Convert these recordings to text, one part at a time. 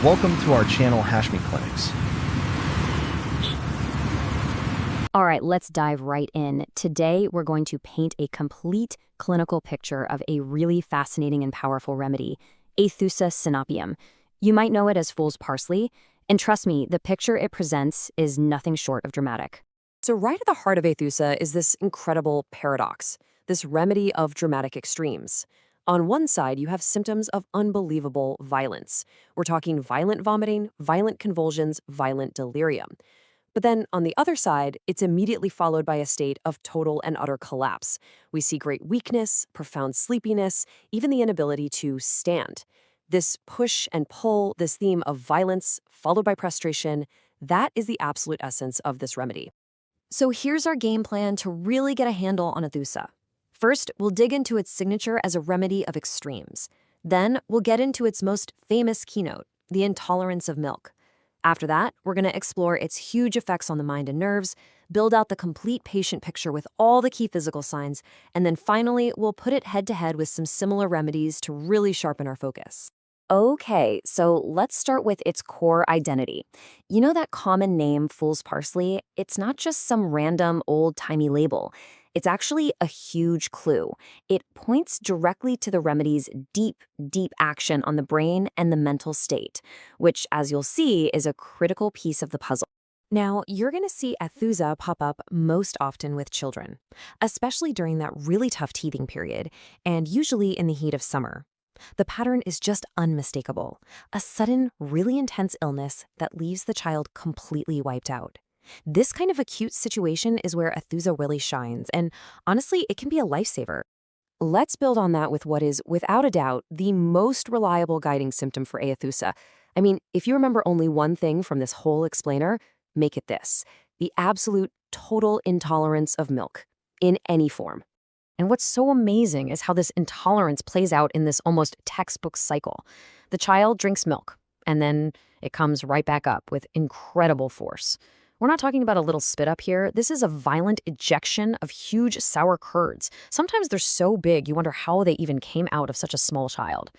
Welcome to our channel, Hashmi Clinics. All right, let's dive right in. Today, we're going to paint a complete clinical picture of a really fascinating and powerful remedy, Aethusa Cyanapium. You might know it as fool's parsley, and trust me, the picture it presents is nothing short of dramatic. So right at the heart of Aethusa is this incredible paradox, this remedy of dramatic extremes. On one side, you have symptoms of unbelievable violence. We're talking violent vomiting, violent convulsions, violent delirium. But then on the other side, it's immediately followed by a state of total and utter collapse. We see great weakness, profound sleepiness, even the inability to stand. This push and pull, this theme of violence followed by prostration, that is the absolute essence of this remedy. So here's our game plan to really get a handle on Aethusa. First, we'll dig into its signature as a remedy of extremes. Then, we'll get into its most famous keynote, the intolerance of milk. After that, we're going to explore its huge effects on the mind and nerves, build out the complete patient picture with all the key physical signs, and then finally, we'll put it head-to-head with some similar remedies to really sharpen our focus. Okay, so let's start with its core identity. You know that common name, fool's parsley? It's not just some random old-timey label. It's actually a huge clue. It points directly to the remedy's deep, deep action on the brain and the mental state, which, as you'll see, is a critical piece of the puzzle. Now, you're going to see Aethusa pop up most often with children, especially during that really tough teething period, and usually in the heat of summer. The pattern is just unmistakable, a sudden, really intense illness that leaves the child completely wiped out. This kind of acute situation is where Aethusa really shines, and honestly, it can be a lifesaver. Let's build on that with what is, without a doubt, the most reliable guiding symptom for Aethusa. I mean, if you remember only one thing from this whole explainer, make it this: the absolute, total intolerance of milk, in any form. And what's so amazing is how this intolerance plays out in this almost textbook cycle. The child drinks milk, and then it comes right back up with incredible force. We're not talking about a little spit up here. This is a violent ejection of huge sour curds. Sometimes they're so big, you wonder how they even came out of such a small child.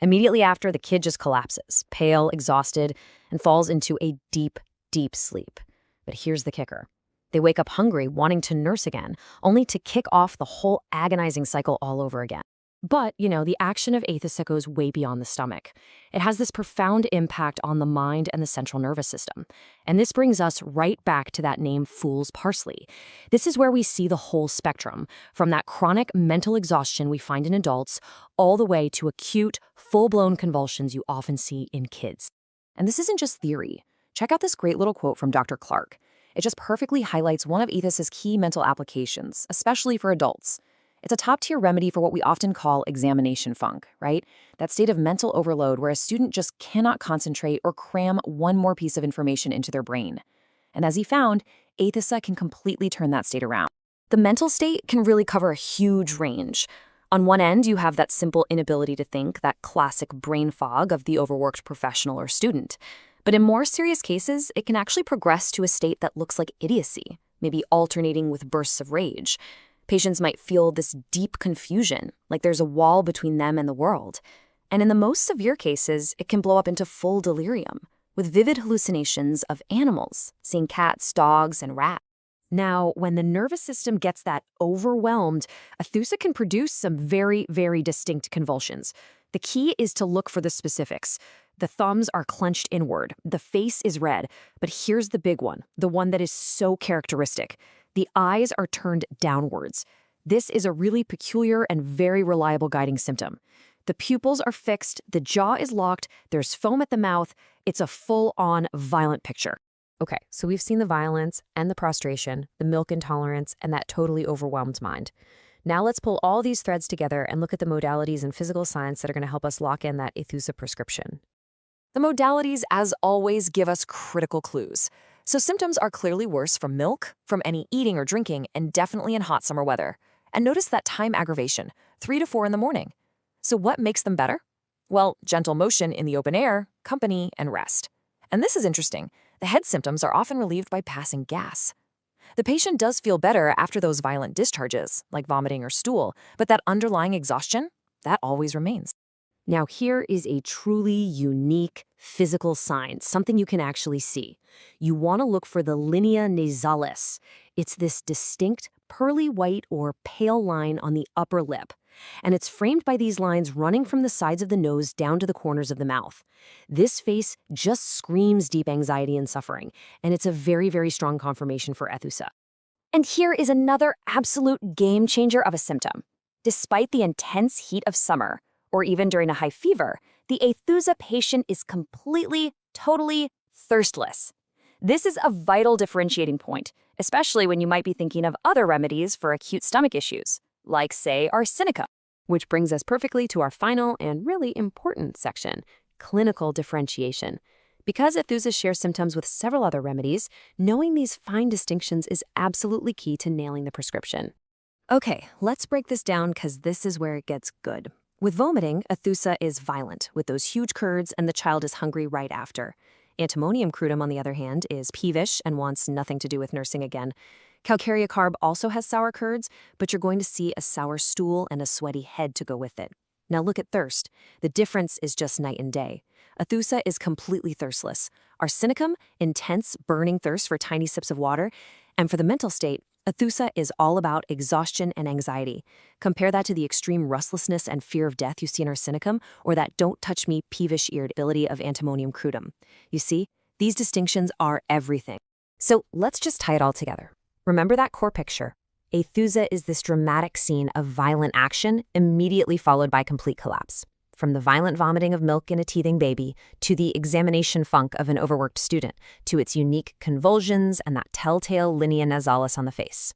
Immediately after, the kid just collapses, pale, exhausted, and falls into a deep, deep sleep. But here's the kicker. They wake up hungry, wanting to nurse again, only to kick off the whole agonizing cycle all over again. But, the action of Aethusa goes way beyond the stomach. It has this profound impact on the mind and the central nervous system. And this brings us right back to that name, fool's parsley. This is where we see the whole spectrum, from that chronic mental exhaustion we find in adults, all the way to acute, full-blown convulsions you often see in kids. And this isn't just theory. Check out this great little quote from Dr. Clark. It just perfectly highlights one of Aethusa's key mental applications, especially for adults. It's a top-tier remedy for what we often call examination funk, right? That state of mental overload where a student just cannot concentrate or cram one more piece of information into their brain. And as he found, Aethusa can completely turn that state around. The mental state can really cover a huge range. On one end, you have that simple inability to think, that classic brain fog of the overworked professional or student. But in more serious cases, it can actually progress to a state that looks like idiocy, maybe alternating with bursts of rage. Patients might feel this deep confusion, like there's a wall between them and the world. And in the most severe cases, it can blow up into full delirium, with vivid hallucinations of animals, seeing cats, dogs, and rats. Now, when the nervous system gets that overwhelmed, Aethusa can produce some very, very distinct convulsions. The key is to look for the specifics. The thumbs are clenched inward, the face is red, but here's the big one, the one that is so characteristic. The eyes are turned downwards. This is a really peculiar and very reliable guiding symptom. The pupils are fixed, the jaw is locked, there's foam at the mouth. It's a full-on violent picture. Okay, so we've seen the violence and the prostration, the milk intolerance, and that totally overwhelmed mind. Now let's pull all these threads together and look at the modalities and physical signs that are going to help us lock in that Aethusa prescription. The modalities, as always, give us critical clues. So symptoms are clearly worse from milk, from any eating or drinking, and definitely in hot summer weather. And notice that time aggravation, 3 to 4 in the morning. So what makes them better? Well, gentle motion in the open air, company, and rest. And this is interesting. The head symptoms are often relieved by passing gas. The patient does feel better after those violent discharges, like vomiting or stool, but that underlying exhaustion, that always remains. Now here is a truly unique physical signs, something you can actually see. You want to look for the linea nasalis. It's this distinct pearly white or pale line on the upper lip, and it's framed by these lines running from the sides of the nose down to the corners of the mouth. This face just screams deep anxiety and suffering, and it's a very, very strong confirmation for Aethusa. And here is another absolute game changer of a symptom. Despite the intense heat of summer, or even during a high fever, the Aethusa patient is completely, totally thirstless. This is a vital differentiating point, especially when you might be thinking of other remedies for acute stomach issues, like, say, arsenicum. Which brings us perfectly to our final and really important section, clinical differentiation. Because Aethusa shares symptoms with several other remedies, knowing these fine distinctions is absolutely key to nailing the prescription. Okay, let's break this down because this is where it gets good. With vomiting, Aethusa is violent, with those huge curds, and the child is hungry right after. Antimonium crudum, on the other hand, is peevish and wants nothing to do with nursing again. Calcarea carb also has sour curds, but you're going to see a sour stool and a sweaty head to go with it. Now look at thirst. The difference is just night and day. Aethusa is completely thirstless. Arsenicum, intense, burning thirst for tiny sips of water. And for the mental state, Aethusa is all about exhaustion and anxiety. Compare that to the extreme restlessness and fear of death you see in arsenicum, or that don't-touch-me, peevish-eared ability of antimonium crudum. You see, these distinctions are everything. So let's just tie it all together. Remember that core picture. Aethusa is this dramatic scene of violent action immediately followed by complete collapse. From the violent vomiting of milk in a teething baby, to the examination funk of an overworked student, to its unique convulsions and that telltale linea nasalis on the face.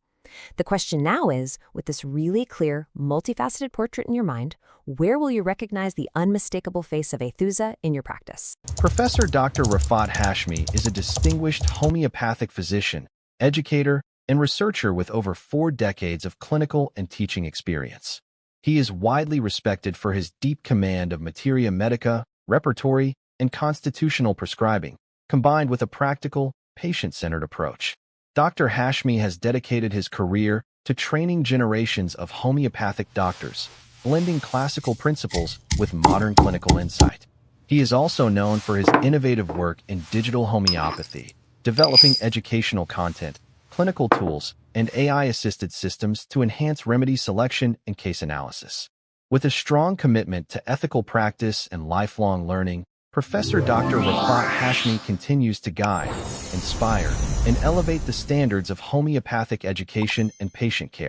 The question now is, with this really clear, multifaceted portrait in your mind, where will you recognize the unmistakable face of Aethusa in your practice? Professor Dr. Rafat Hashmi is a distinguished homeopathic physician, educator, and researcher with over 4 decades of clinical and teaching experience. He is widely respected for his deep command of Materia Medica, repertory, and constitutional prescribing, combined with a practical, patient-centered approach. Dr. Hashmi has dedicated his career to training generations of homeopathic doctors, blending classical principles with modern clinical insight. He is also known for his innovative work in digital homeopathy, developing educational content, clinical tools, and AI-assisted systems to enhance remedy selection and case analysis. With a strong commitment to ethical practice and lifelong learning, Professor Dr. Rafat Hashmi continues to guide, inspire, and elevate the standards of homeopathic education and patient care.